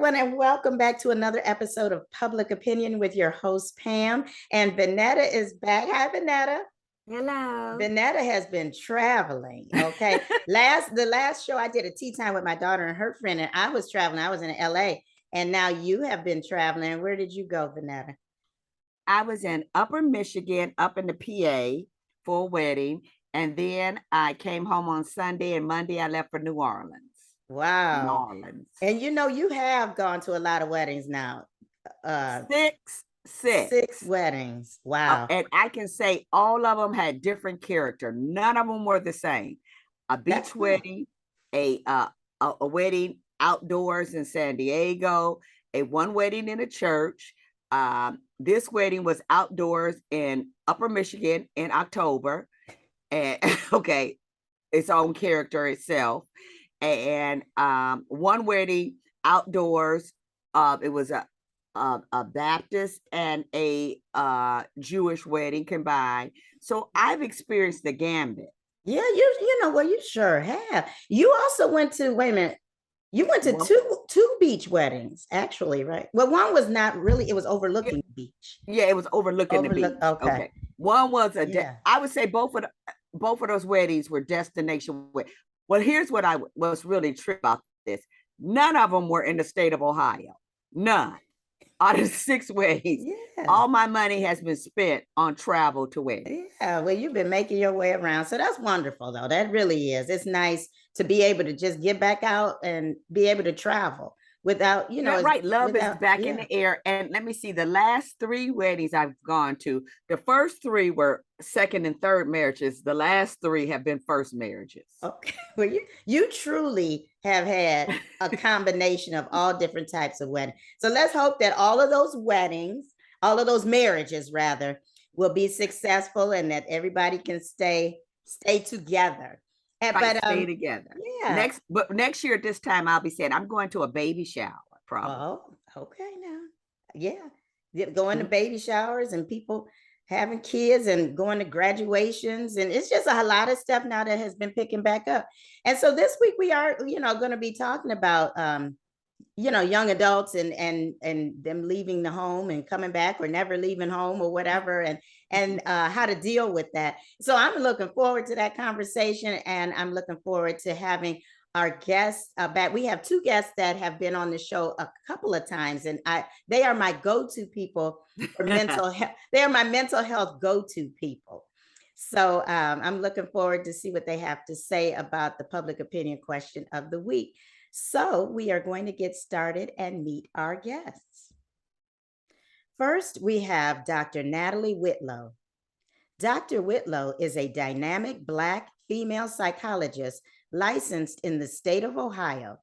everyone, and welcome back to another episode of Public Opinion with your host, Pam. And Vanetta is back. Hi, Vanetta. Hello. Vanetta has been traveling. Okay. The last show I did a tea time with my daughter and her friend, and I was traveling. I was in LA. And now you have been traveling. Where did you go, Vanetta? I was in Upper Michigan, up in the PA for a wedding. And then I came home on Sunday, and Monday I left for New Orleans. New Wow. Orleans. And you know, you have gone to a lot of weddings now. Six weddings. Wow. And I can say all of them had different character. None of them were the same. A beach wedding, a wedding outdoors in San Diego, one wedding in a church. This wedding was outdoors in Upper Michigan in October. And okay, its own character itself. And one wedding outdoors. It was a Baptist and a Jewish wedding combined. So I've experienced the gambit. Yeah, you know, well, you sure have. You also went to, wait a minute, you went to two beach weddings, actually, right? Well, one was not really, it was overlooking the beach. Yeah, it was overlooking the beach. Okay. One was I would say both of those weddings were destination weddings. Well, here's what I was really tripped about this. None of them were in the state of Ohio. None. Out of 6 weddings, all my money has been spent on travel to weddings. Yeah, well, you've been making your way around. So that's wonderful, though. That really is. It's nice to be able to just get back out and be able to travel without, you know. Right. Love is back in the air. And let me see, the last 3 weddings I've gone to, the first 3 were second and third marriages. The last 3 have been first marriages. Okay. Well, you truly have had a combination of all different types of weddings. So let's hope that all of those weddings, all of those marriages rather, will be successful and that everybody can stay together. Stay together. Yeah. Next year at this time, I'll be saying I'm going to a baby shower, probably. Oh, okay now. Yeah. Going to baby showers and people having kids and going to graduations. And it's just a lot of stuff now that has been picking back up. And so this week we are, going to be talking about, young adults and them leaving the home and coming back or never leaving home or whatever, and how to deal with that. So I'm looking forward to that conversation, and I'm looking forward to having our guests back. We have 2 guests that have been on the show a couple of times, and they are my go-to people for mental health. They are my mental health go-to people. So I'm looking forward to see what they have to say about the public opinion question of the week. So we are going to get started and meet our guests. First, we have Dr. Natalie Whitlow. Dr. Whitlow is a dynamic Black female psychologist licensed in the state of Ohio.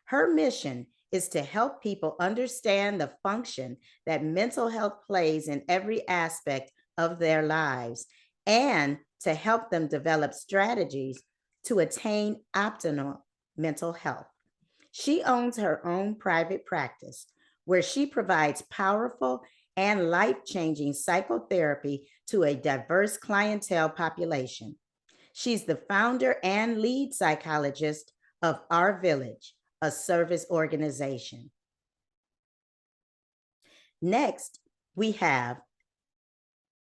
Her mission is to help people understand the function that mental health plays in every aspect of their lives and to help them develop strategies to attain optimal mental health. She owns her own private practice where she provides powerful and life-changing psychotherapy to a diverse clientele population. She's the founder and lead psychologist of Our Village, a service organization. Next, we have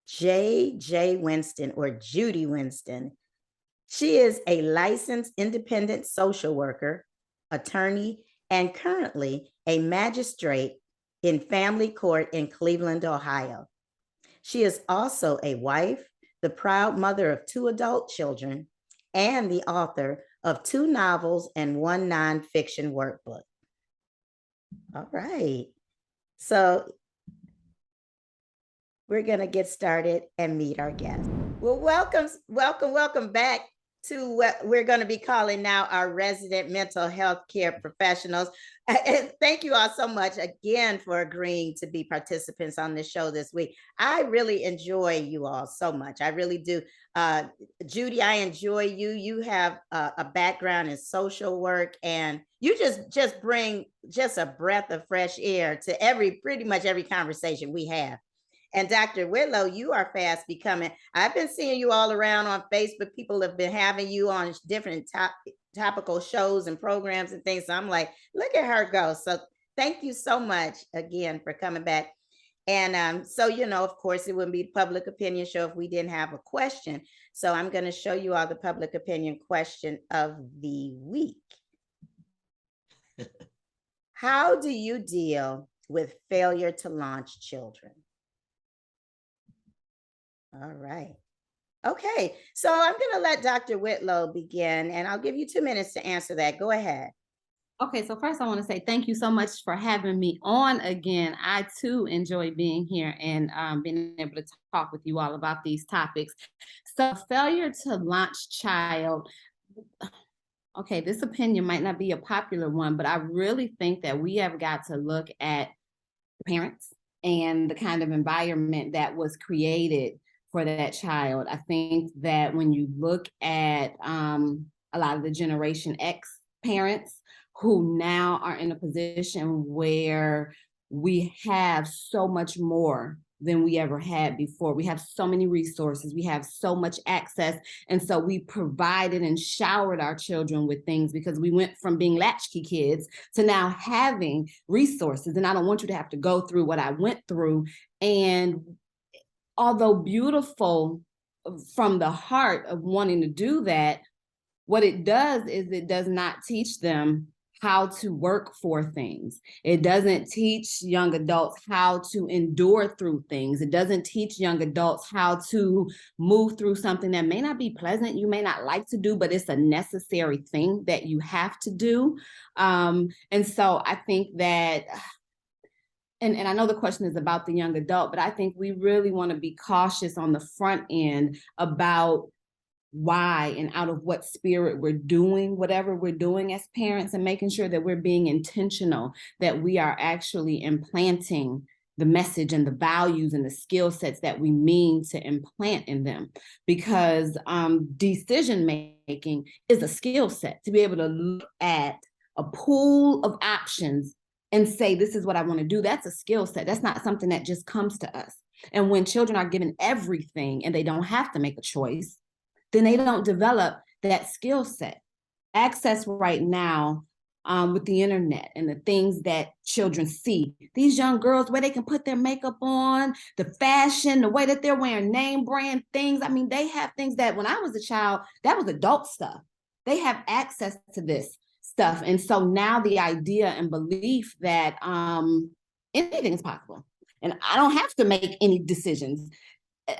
JJ Winston, or Judy Winston. She is a licensed independent social worker, attorney, and currently a magistrate in family court in Cleveland, Ohio. She is also a wife, the proud mother of 2 adult children, and the author of 2 novels and 1 nonfiction workbook. All right. So we're going to get started and meet our guests. Well, welcome back to what we're going to be calling now our resident mental health care professionals. And thank you all so much again for agreeing to be participants on this show this week. I really enjoy you all so much. I really do. Judy, I enjoy you. You have a background in social work, and you just bring just a breath of fresh air to pretty much every conversation we have. And Dr. Whitlow, you are fast becoming. I've been seeing you all around on Facebook. People have been having you on different topical shows and programs and things. So I'm like, look at her go. So thank you so much again for coming back. And so, of course, it wouldn't be the public opinion show if we didn't have a question. So I'm going to show you all the public opinion question of the week. How do you deal with failure to launch children? All right. Okay, so I'm going to let Dr. Whitlow begin, and I'll give you 2 minutes to answer that. Go ahead. Okay, so first I want to say thank you so much for having me on again. I too enjoy being here and being able to talk with you all about these topics. So failure to launch child. Okay, this opinion might not be a popular one, but I really think that we have got to look at parents and the kind of environment that was created for that child. I think that when you look at a lot of the Generation X parents who now are in a position where we have so much more than we ever had before. We have so many resources, we have so much access. And so we provided and showered our children with things because we went from being latchkey kids to now having resources. And I don't want you to have to go through what I went through. And although beautiful from the heart of wanting to do that, what it does is it does not teach them how to work for things. It doesn't teach young adults how to endure through things. It doesn't teach young adults how to move through something that may not be pleasant, you may not like to do, but it's a necessary thing that you have to do. And so I think that, and I know the question is about the young adult, but I think we really want to be cautious on the front end about why and out of what spirit we're doing whatever we're doing as parents, and making sure that we're being intentional, that we are actually implanting the message and the values and the skill sets that we mean to implant in them. Because decision making is a skill set, to be able to look at a pool of options and say, this is what I want to do. That's a skill set. That's not something that just comes to us. And when children are given everything and they don't have to make a choice, then they don't develop that skill set. Access right now with the internet and the things that children see. These young girls, where they can put their makeup on, the fashion, the way that they're wearing name brand things. I mean, they have things that when I was a child, that was adult stuff. They have access to this stuff. And so now the idea and belief that anything is possible and I don't have to make any decisions.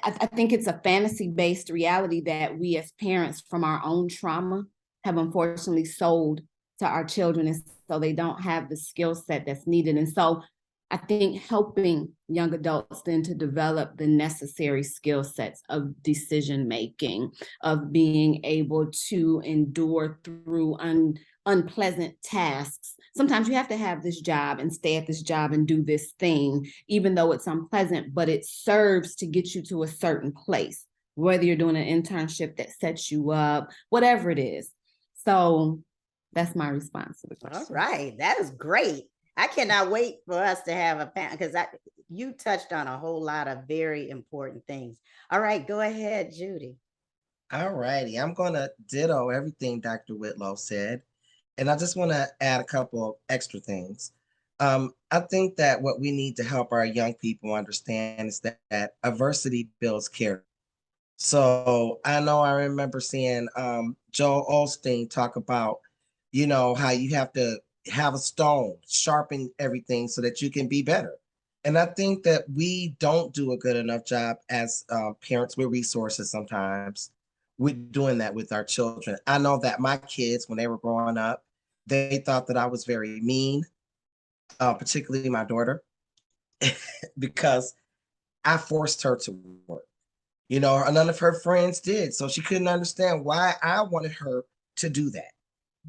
I think it's a fantasy-based reality that we as parents from our own trauma have unfortunately sold to our children, and so they don't have the skill set that's needed. And so I think helping young adults then to develop the necessary skill sets of decision-making, of being able to endure through unpleasant tasks. Sometimes you have to have this job and stay at this job and do this thing, even though it's unpleasant, but it serves to get you to a certain place, whether you're doing an internship that sets you up, whatever it is. So that's my response to the question. All right, that is great. I cannot wait for us to have a panel because you touched on a whole lot of very important things. All right, go ahead, Judy. All righty, I'm going to ditto everything Dr. Whitlow said. And I just want to add a couple of extra things. I think that what we need to help our young people understand is that adversity builds character. So I remember seeing Joel Osteen talk about, how you have to have a stone, sharpen everything so that you can be better. And I think that we don't do a good enough job as parents with resources sometimes with doing that with our children. I know that my kids, when they were growing up, they thought that I was very mean, particularly my daughter, because I forced her to work. None of her friends did. So she couldn't understand why I wanted her to do that.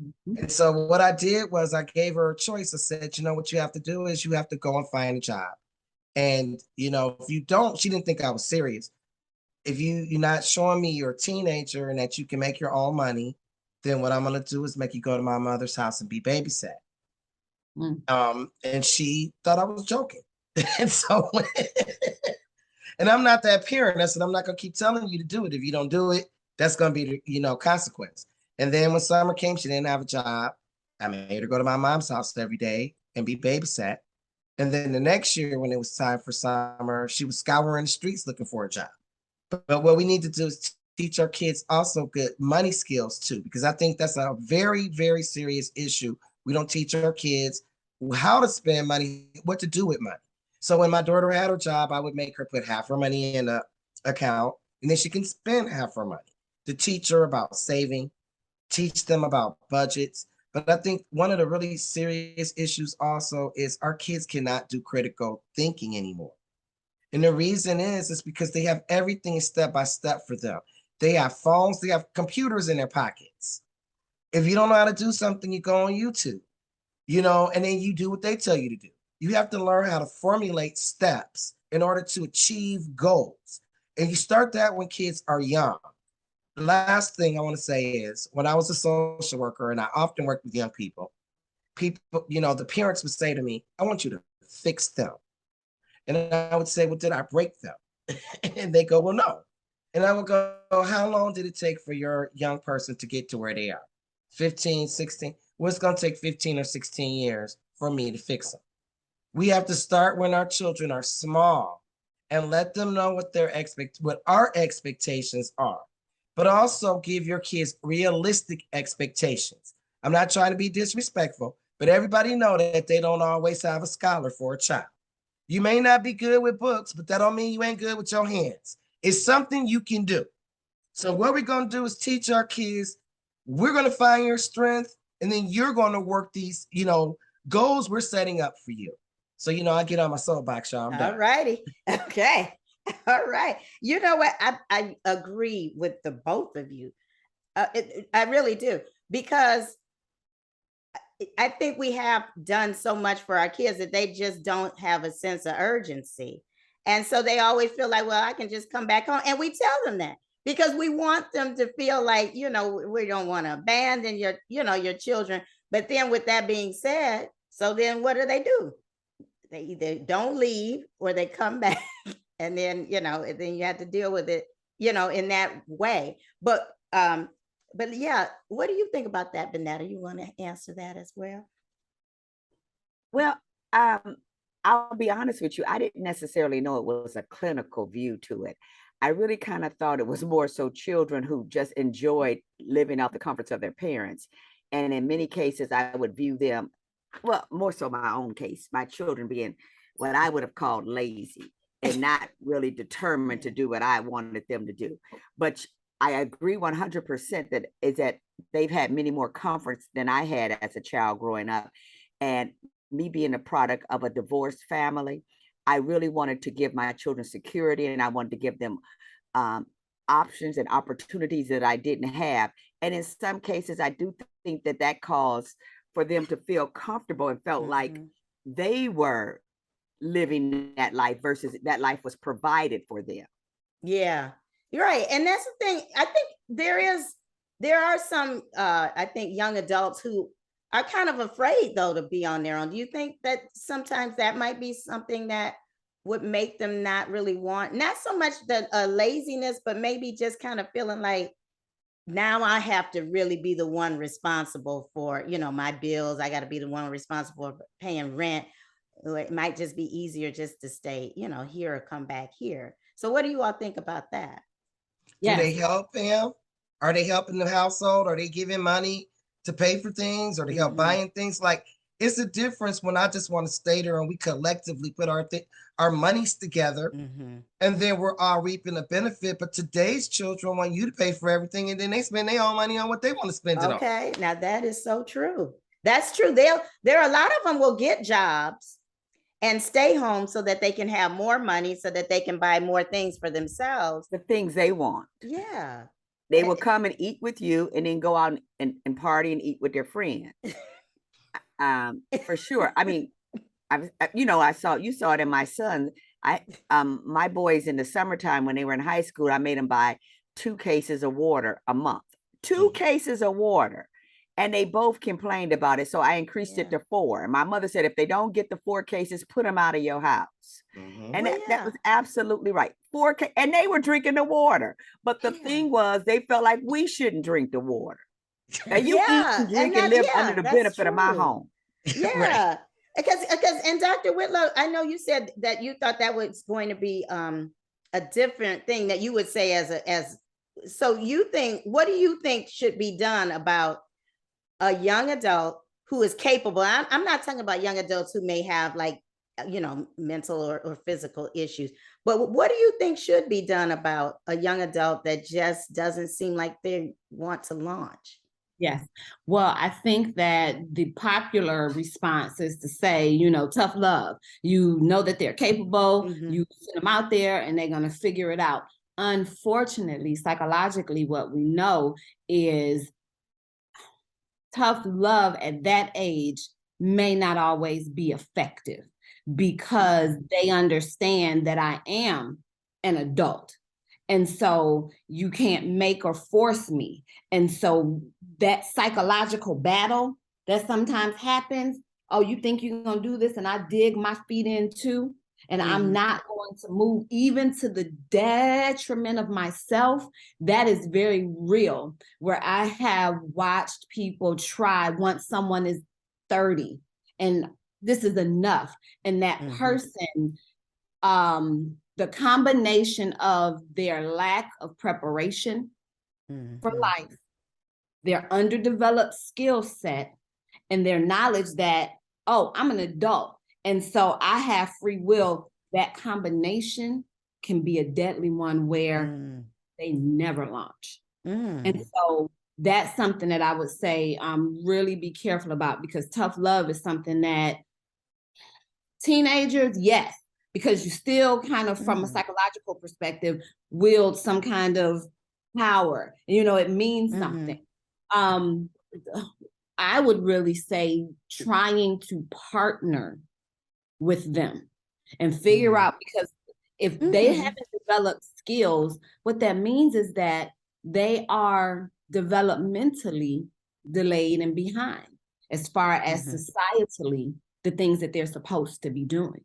Mm-hmm. And so what I did was I gave her a choice. I said, what you have to do is you have to go and find a job. And, if you don't, she didn't think I was serious. If you're not showing me you're a teenager and that you can make your own money, then what I'm going to do is make you go to my mother's house and be babysat. And she thought I was joking. And so, and I'm not that parent. I said, I'm not going to keep telling you to do it. If you don't do it, that's going to be the, consequence. And then when summer came, she didn't have a job. I made her go to my mom's house every day and be babysat. And then the next year, when it was time for summer, she was scouring the streets looking for a job. But what we need to do is teach our kids also good money skills too, because I think that's a very, very serious issue. We don't teach our kids how to spend money, what to do with money. So when my daughter had her job, I would make her put half her money in a account, and then she can spend half her money to teach her about saving, teach them about budgets. But I think one of the really serious issues also is our kids cannot do critical thinking anymore. And the reason is because they have everything step by step for them. They have phones, they have computers in their pockets. If you don't know how to do something, you go on YouTube, and then you do what they tell you to do. You have to learn how to formulate steps in order to achieve goals. And you start that when kids are young. The last thing I want to say is when I was a social worker and I often worked with young people, the parents would say to me, I want you to fix them. And I would say, well, did I break them? And they go, well, no. And I would go, how long did it take for your young person to get to where they are? 15, 16? Well, it's going to take 15 or 16 years for me to fix them. We have to start when our children are small and let them know what our expectations are, but also give your kids realistic expectations. I'm not trying to be disrespectful, but everybody know that they don't always have a scholar for a child. You may not be good with books, but that don't mean you ain't good with your hands. It's something you can do. So what we're going to do is teach our kids, we're going to find your strength, and then you're going to work these, goals we're setting up for you. So, I get on my soapbox, y'all. All righty. Okay. All right. You know what? I agree with the both of you. I really do, because I think we have done so much for our kids that they just don't have a sense of urgency. And so they always feel like, well, I can just come back home. And we tell them that because we want them to feel like, we don't want to abandon your children. But then with that being said, so then what do? They either don't leave or they come back, and then, and then you have to deal with it, in that way. But yeah, what do you think about that, Vanetta? You want to answer that as well? Well, I'll be honest with you. I didn't necessarily know it was a clinical view to it. I really kind of thought it was more so children who just enjoyed living out the comforts of their parents. And in many cases, I would view them, well, more so my own case, my children being what I would have called lazy and not really determined to do what I wanted them to do. But I agree 100% that they've had many more comforts than I had as a child growing up. And me being a product of a divorced family, I really wanted to give my children security, and I wanted to give them options and opportunities that I didn't have. And in some cases, I do think that caused for them to feel comfortable and felt like they were living that life versus that life was provided for them. Yeah, you're right. And that's the thing. I think there are some, I think, young adults who are kind of afraid, though, to be on their own. Do you think that sometimes that might be something that would make them not really want, not so much the laziness, but maybe just kind of feeling like, now I have to really be the one responsible for, my bills. I got to be the one responsible for paying rent. Or it might just be easier just to stay, here or come back here. So what do you all think about that? Do they help them? Are they helping the household? Are they giving money to pay for things? Or they help buying things? Like, it's a difference when I just want to stay there and we collectively put our monies together, and then we're all reaping the benefit. But today's children want you to pay for everything, and then they spend their own money on what they want to spend it on. Okay, now that is so true. That's true. There are a lot of them will get jobs and stay home so that they can have more money, so that they can buy more things for themselves. The things they want. Yeah. They will come and eat with you and then go out and party and eat with their friends. For sure. I mean, you saw it in my son. My boys in the summertime when they were in high school, I made them buy 2 cases of water a month, 2 cases of water. And they both complained about it. So I increased it to 4. And my mother said, if they don't get the 4 cases, put them out of your house. And that was absolutely right. 4 and they were drinking the water. But the thing was, they felt like we shouldn't drink the water. Now you eat and drink and live under the benefit of my home. Yeah. Because and Dr. Whitlow, I know you said that you thought that was going to be a different thing that you would say as so you think, what do you think should be done about a young adult who is capable? I'm not talking about young adults who may have like, mental or physical issues, but what do you think should be done about a young adult that just doesn't seem like they want to launch? Yes. Well, I think that the popular response is to say, tough love. You know that they're capable, you send them out there and they're going to figure it out. Unfortunately, psychologically, what we know is tough love at that age may not always be effective because they understand that I am an adult. And so you can't make or force me. And so that psychological battle that sometimes happens, oh, you think you're going to do this and I dig my feet in too, and I'm not going to move even to the detriment of myself, that is very real, where I have watched people try once someone is 30 and this is enough. And that person, the combination of their lack of preparation for life, their underdeveloped skill set, and their knowledge that, oh, I'm an adult, and so I have free will, that combination can be a deadly one where they never launch. And so that's something that I would say really be careful about, because tough love is something that teenagers, yes, because you still kind of, from a psychological perspective, wield some kind of power. It means something. I would really say trying to partner with them and figure out, because if they haven't developed skills, what that means is that they are developmentally delayed and behind as far as societally the things that they're supposed to be doing.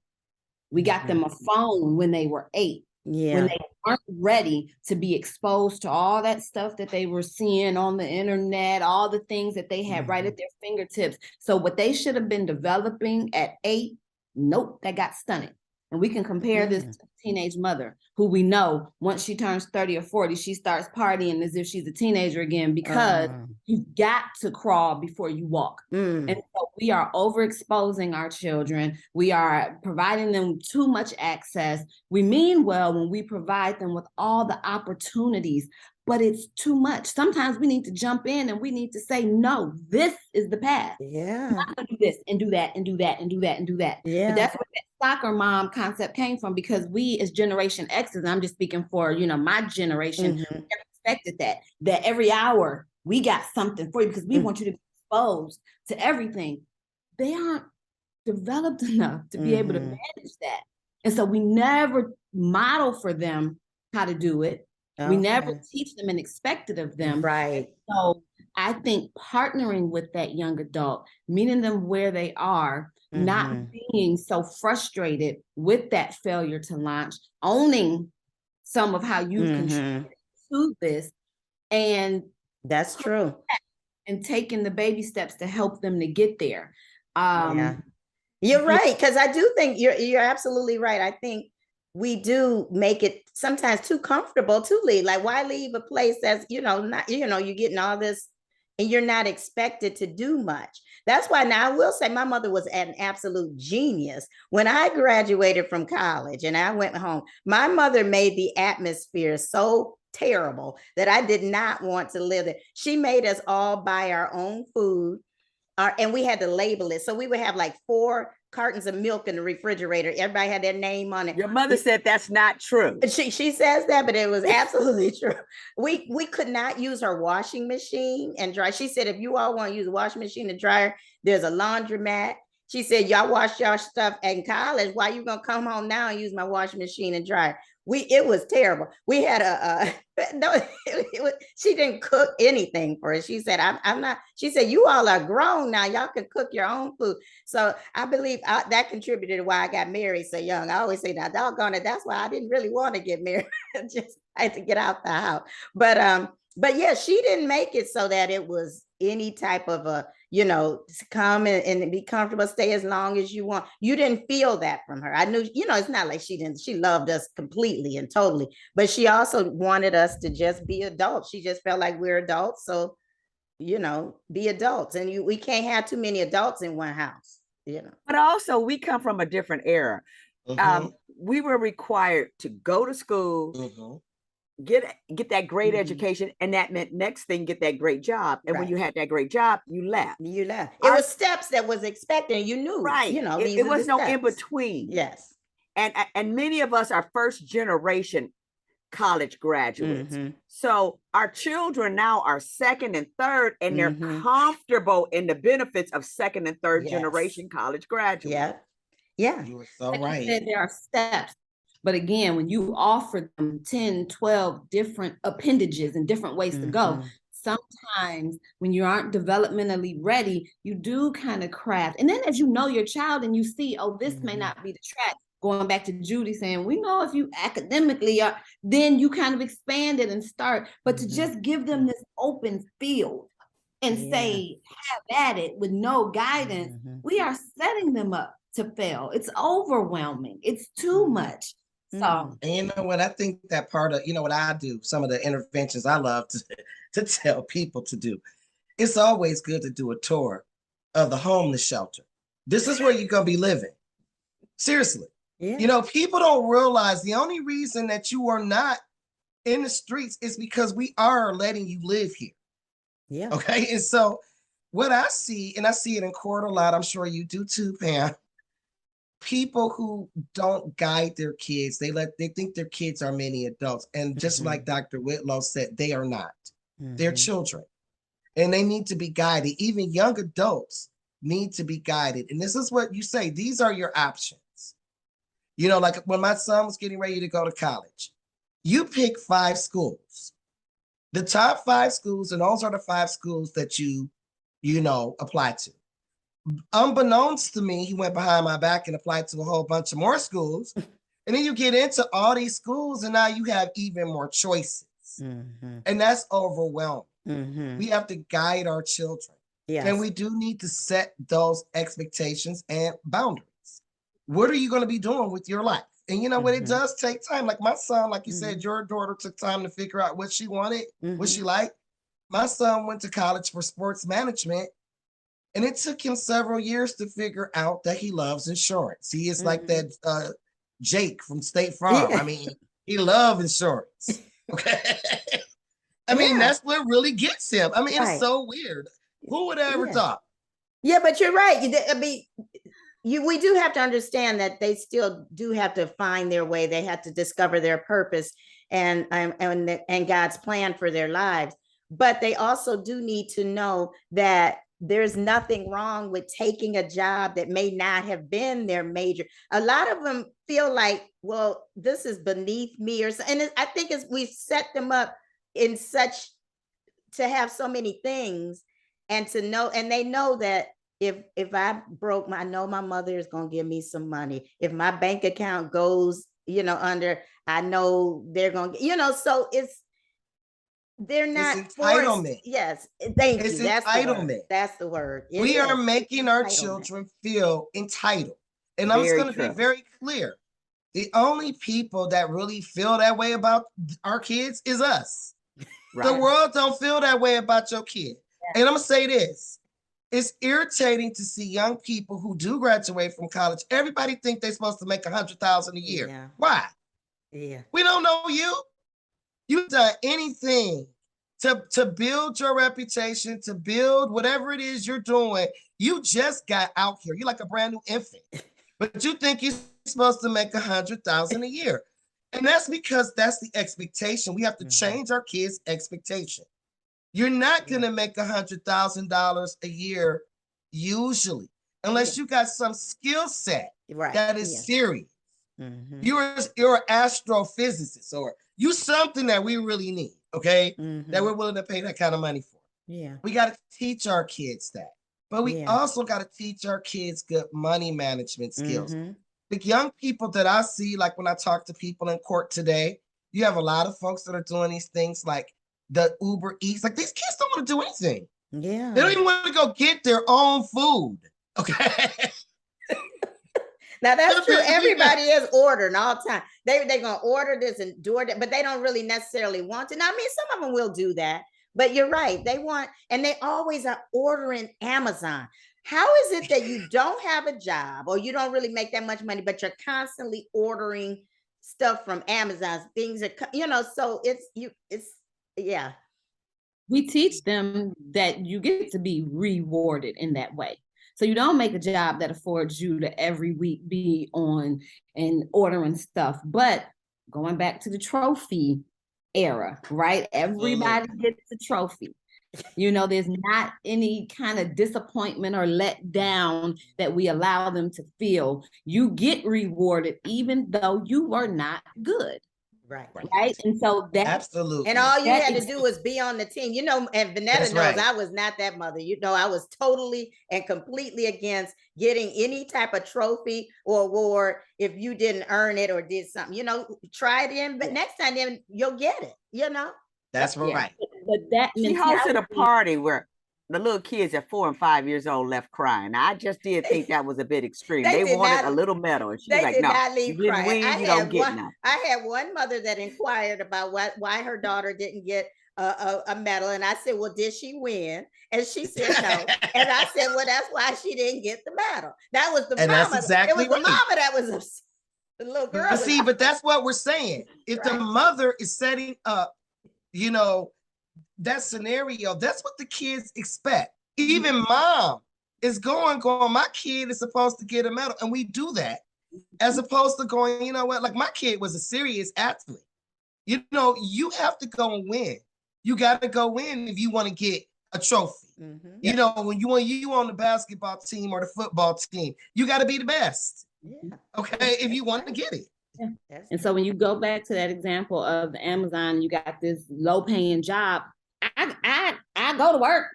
We got them a phone when they were 8. When they weren't ready to be exposed to all that stuff that they were seeing on the internet, all the things that they had right at their fingertips. So what they should have been developing at 8, nope, that got stunted. And we can compare this to a teenage mother who we know once she turns 30 or 40, she starts partying as if she's a teenager again, because you've got to crawl before you walk. And so we are overexposing our children. We are providing them too much access. We mean well when we provide them with all the opportunities, but it's too much. Sometimes we need to jump in and we need to say, no, this is the path. Yeah. I'm not gonna do this and do that and do that and do that and do that. Yeah. But that's where that soccer mom concept came from, because we as Generation X's, I'm just speaking for, my generation, never expected that every hour we got something for you because we want you to be exposed to everything. They aren't developed enough to be able to manage that. And so we never model for them how to do it. We never teach them and expect it of them. Right. So I think partnering with that young adult, meeting them where they are, not being so frustrated with that failure to launch, owning some of how you contributed to this, and that's true. And taking the baby steps to help them to get there. You're right, because I do think you're absolutely right. I think we do make it sometimes too comfortable to leave. Like, why leave a place that's, not, you're getting all this and you're not expected to do much. That's why now I will say my mother was an absolute genius. When I graduated from college and I went home, my mother made the atmosphere so terrible that I did not want to live there. She made us all buy our own food. And we had to label it. So we would have like 4 cartons of milk in the refrigerator. Everybody had their name on it. Your mother said that's not true. She says that, but it was absolutely true. We could not use her washing machine and dry. She said, if you all want to use a washing machine and dryer, there's a laundromat. She said, y'all wash y'all stuff in college. Why you gonna come home now and use my washing machine and dryer? It was terrible. We had she didn't cook anything for us. She said, I'm not, she said, you all are grown now. Y'all can cook your own food. So I believe that contributed to why I got married so young. I always say, now doggone it, that's why I didn't really want to get married. I had to get out the house. But But yeah, she didn't make it so that it was any type of a, come and be comfortable, stay as long as you want. You didn't feel that from her. I knew, it's not like she loved us completely and totally, but she also wanted us to just be adults. She just felt like we're adults. So, be adults. And we can't have too many adults in one house, But also we come from a different era. Mhm, We were required to go to school, mhm. get that great Mhm. education, and that meant next thing, get that great job. And when Right. you had that great job, you left. You left. It Our- was steps that was expected. And you knew, Right. these It are was the no in steps. between. Yes. And many of us are first generation college graduates. Mhm. So our children now are second and third, and they're Mhm. comfortable in the benefits of second and third Yes. generation college graduates. Yeah. Yeah. You were so Like you right. said, there are steps. But again, when you offer them 10, 12 different appendages and different ways to go, Mhm. sometimes when you aren't developmentally ready, you do kind of craft. And then as you know your child and you see, oh, this may Mhm. not be the track, going back to Judy saying, we know if you academically are, then you kind of expand it and start. But to Mhm. just give them this open field and Yeah. say, have at it with no guidance, Mhm. we are setting them up to fail. It's overwhelming. It's too Mhm. much. So Mhm. And you know what? I think that part of, what I do, some of the interventions I love to tell people to do. It's always good to do a tour of the homeless shelter. This is where you're going to be living. Seriously. Yeah. People don't realize the only reason that you are not in the streets is because we are letting you live here. Yeah. Okay. And so what I see, and I see it in court a lot, I'm sure you do too, Pam. People who don't guide their kids, they think their kids are many adults. And just Mhm. like Dr. Whitlow said, they are not. They're Mhm. children. And they need to be guided. Even young adults need to be guided. And this is what you say, these are your options. Like when my son was getting ready to go to college, you pick 5 schools, the top 5 schools, and those are the 5 schools that you apply to. Unbeknownst to me, he went behind my back and applied to a whole bunch of more schools. And then you get into all these schools, and now you have even more choices. Mhm. And that's overwhelming. Mhm. We have to guide our children. Yes. And we do need to set those expectations and boundaries. What are you going to be doing with your life? And you know what? It Mhm. does take time. Like my son, like you Mhm. said, your daughter took time to figure out what she wanted, what she Mhm. liked. My son went to college for sports management, and it took him several years to figure out that he loves insurance. He is like Mhm. that Jake from State Farm. Yeah. I mean, he loves insurance. Okay. I mean, Yeah. that's what really gets him. I mean, it's Right. so weird. Who would have ever Yeah. thought? Yeah, but you're right. We do have to understand that they still do have to find their way. They have to discover their purpose and God's plan for their lives. But they also do need to know that there's nothing wrong with taking a job that may not have been their major. A lot of them feel like, well, this is beneath me, and I think we've set them up in such to have so many things and to know, and they know that if I broke, I know my mother is going to give me some money. If my bank account goes, under, I know they're going to, so they're It's not forced. entitlement. Yes. Thank It's you. That's the word. entitlement. That's the word. We are It's making our entitlement. children feel entitled. And I'm just Very going to be true. very clear. The only people that really feel that way about our kids is us. The Right. world don't feel that way about your kid. And I'm going to say this. It's irritating to see young people who do graduate from college. Everybody think they're supposed to make $100,000 a year. Yeah. Why? Yeah. We don't know you. You've done anything to build your reputation, to build whatever it is you're doing. You just got out here. You're like a brand new infant, but you think you're supposed to make $100,000 a year. And that's because that's the expectation. We have to change our kids' expectation. You're not going to make $100,000 a year usually, unless you got some skill set that is serious. Mhm. You're an astrophysicist, or you something that we really need, okay? Mhm. That we're willing to pay that kind of money for. Yeah. We got to teach our kids that. But we Yeah. also got to teach our kids good money management skills. Mhm. The young people that I see, like when I talk to people in court today, you have a lot of folks that are doing these things like the Uber Eats. Like these kids don't want to do anything. Yeah. They don't even want to go get their own food. Okay. Now that's true. Everybody is ordering all the time. They're gonna order this and do it, but they don't really necessarily want to. Now, I mean, some of them will do that, but you're right. They want, and they always are ordering Amazon. How is it that you don't have a job or you don't really make that much money, but you're constantly ordering stuff from Amazon? Things are, so yeah. We teach them that you get to be rewarded in that way. So you don't make a job that affords you to every week be on and ordering stuff. But going back to the trophy era, right? Everybody gets a trophy. There's not any kind of disappointment or let down that we allow them to feel. You get rewarded even though you were not good. Right. And so that absolutely. And all you had to do was be on the team, and Vanetta knows I was not that mother. I was totally and completely against getting any type of trophy or award if you didn't earn it or did something. Try it in, but next time then you'll get it, That's right. But that she hosted a party where the little kids at 4 and 5 years old left crying. I just did think that was a bit extreme. They wanted a little medal, and she was like, "No, you didn't win. You don't get nothing." I had one mother that inquired about why her daughter didn't get a medal, and I said, "Well, did she win?" And she said no, and I said, "Well, that's why she didn't get the medal." That was the and mama. That's exactly it was the mama that was upset. The little girl. But see, but that's what we're saying. If the mother is setting up, that scenario, that's what the kids expect. Even mom is going, my kid is supposed to get a medal. And we do that as opposed to going, like my kid was a serious athlete. You have to go and win. You got to go win if you want to get a trophy. Mm-hmm. When you on the basketball team or the football team, you got to be the best. Yeah. Okay. If you want to get it. Yeah. And so when you go back to that example of the Amazon, you got this low paying job. I go to work,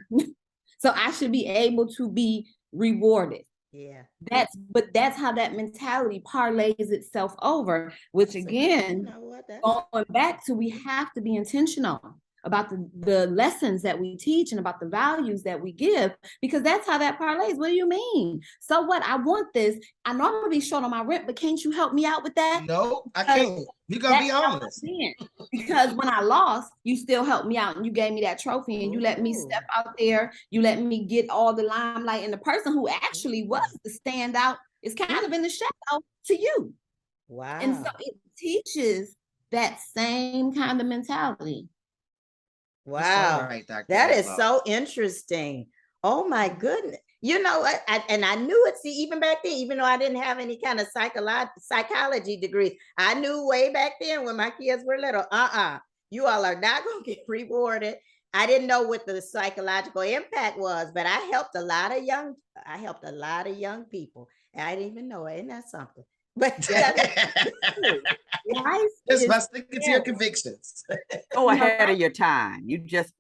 so I should be able to be rewarded. Yeah, that's how that mentality parlays itself over. Which again, going back to, we have to be intentional about the lessons that we teach and about the values that we give, because that's how that parlays. What do you mean? So what? I want this. I know I'm gonna be short on my rent, but can't you help me out with that? No, I can't. You're gonna be honest. Because when I lost, you still helped me out and you gave me that trophy and you let me step out there. You let me get all the limelight, and the person who actually was the standout is kind of in the shadow to you. Wow. And so it teaches that same kind of mentality. Wow, right, that is so interesting. Oh my goodness. And I knew it, see, even back then, even though I didn't have any kind of psychology degree, I knew way back then when my kids were little, you all are not going to get rewarded. I didn't know what the psychological impact was, but I helped a lot of young people. I didn't even know it. Isn't that something? But just by sticking to your convictions. Go ahead of your time. You just,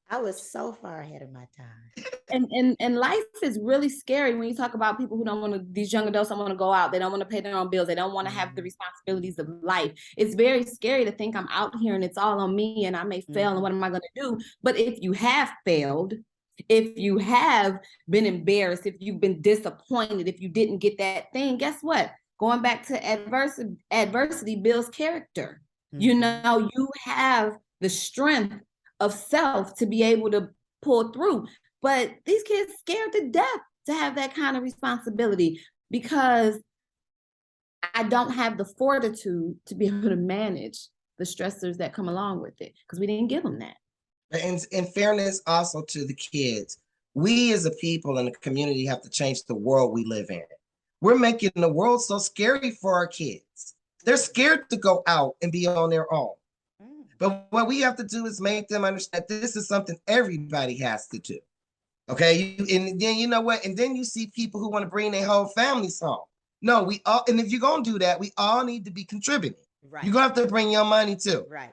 I was so far ahead of my time. And life is really scary when you talk about people who don't want to, these young adults don't want to go out. They don't want to pay their own bills. They don't want to have the responsibilities of life. It's very scary to think I'm out here and it's all on me and I may fail and what am I going to do? But if you have failed, if you have been embarrassed, if you've been disappointed, if you didn't get that thing, guess what? Going back to adversity builds character. You have the strength of self to be able to pull through. But these kids scared to death to have that kind of responsibility because I don't have the fortitude to be able to manage the stressors that come along with it because we didn't give them that. And in fairness also to the kids, we as a people in the community have to change the world we live in. We're making the world so scary for our kids. They're scared to go out and be on their own. But what we have to do is make them understand this is something everybody has to do. Okay, and then you know what? And then you see people who want to bring their whole families home. No, we all, and if you're going to do that, we all need to be contributing. Right. You're going to have to bring your money too. Right.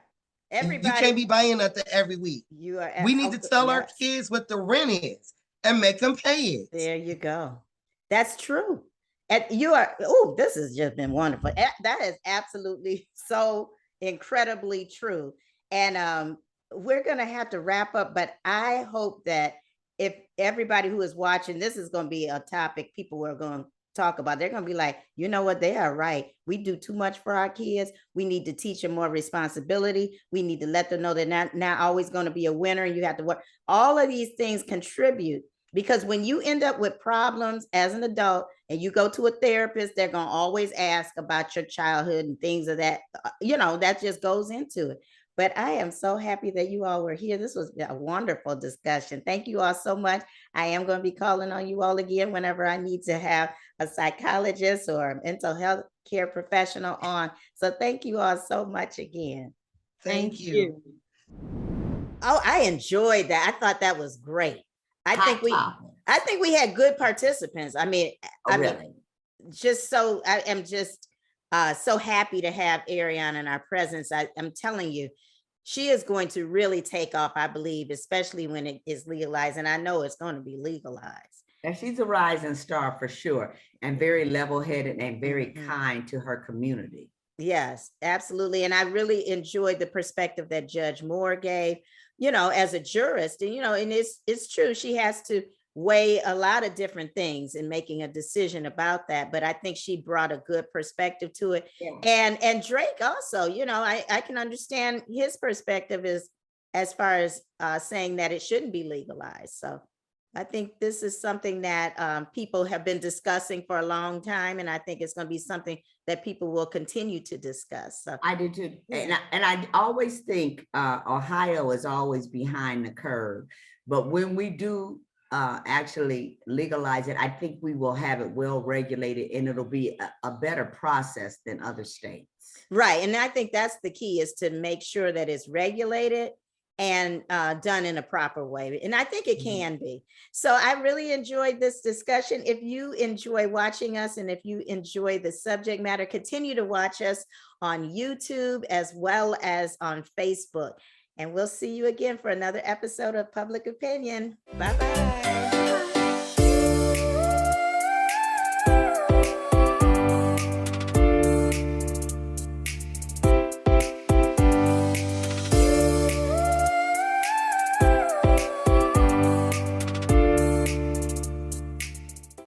Everybody, you can't be buying nothing every week. We need to tell our kids what the rent is and make them pay it. There you go. That's true. And this has just been wonderful. That is absolutely so incredibly true. And we're going to have to wrap up, but I hope that if everybody who is watching, this is going to be a topic people are going to talk about. They're going to be like, you know what, they are right. We do too much for our kids. We need to teach them more responsibility. We need to let them know they're not always going to be a winner. You have to work. All of these things contribute, because when you end up with problems as an adult and you go to a therapist, they're going to always ask about your childhood and things of that, that just goes into it. But I am so happy that you all were here. This was a wonderful discussion. Thank you all so much. I am going to be calling on you all again whenever I need to have a psychologist or a mental health care professional on. So thank you all so much again. Thank you. Oh, I enjoyed that. I thought that was great. I think we had good participants. I mean, just so I am just so happy to have Ariana in our presence. I'm telling you, she is going to really take off, I believe, especially when it is legalized. And I know it's going to be legalized. And she's a rising star for sure, and very level-headed and very kind to her community. Yes, absolutely. And I really enjoyed the perspective that Judge Moore gave, as a jurist. And, and it's true, she has to weigh a lot of different things in making a decision about that. But I think she brought a good perspective to it. Yeah. And Drake also, I can understand his perspective as far as saying that it shouldn't be legalized. So I think this is something that people have been discussing for a long time. And I think it's going to be something that people will continue to discuss. So I do too. Yeah. And I always think Ohio is always behind the curve. But when we do actually legalize it, I think we will have it well regulated, and it'll be a better process than other states. Right. And I think that's the key, is to make sure that it's regulated and done in a proper way. And I think it can be. So I really enjoyed this discussion. If you enjoy watching us, and if you enjoy the subject matter, continue to watch us on YouTube as well as on Facebook. And we'll see you again for another episode of Public Opinion. Bye-bye.